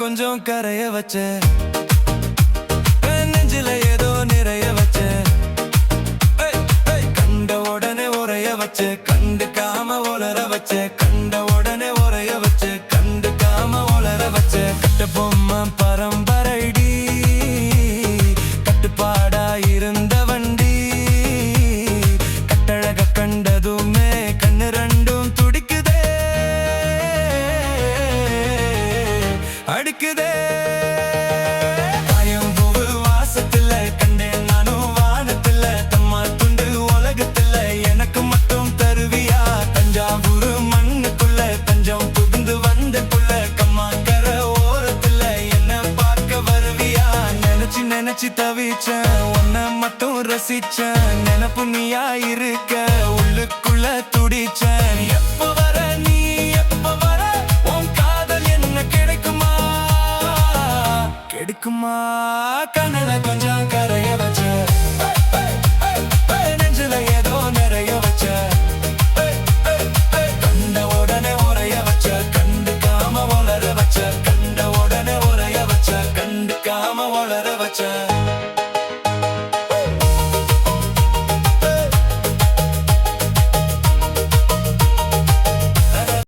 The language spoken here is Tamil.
கொஞ்சம் கரைய வச்ச, நெஞ்சில ஏதோ நிறைய வச்ச, கண்ட உடனே உரைய வச்ச, கண்டுக்காம உலர வச்ச, கண்ட உடனே உரைய வச்ச, கண்டுக்காம உலர வச்ச. கட்ட பொம்மை பரம்பரைடி, கட்டுப்பாடா இருந்த வண்டி, கட்டழக கண்டதுமே கண்ணு ரெண்டும் துடிக்குதே, அடிக்குதே. தாயம்பூவு வாசத்துல கண்டேன் நானும் வானத்துல, தம்மா துண்டு உலகத்துல எனக்கு மட்டும் தருவியா? தஞ்சாவூர் மண்ணுக்குள்ள தஞ்சம் புகுந்து வந்த புள்ள, கம்மாக்கர ஓரத்துல என்ன பார்க்க வருவியா? நினைச்சு நினைச்சு தவிச்சேன், உன்னை மட்டும் ரசிச்சேன்.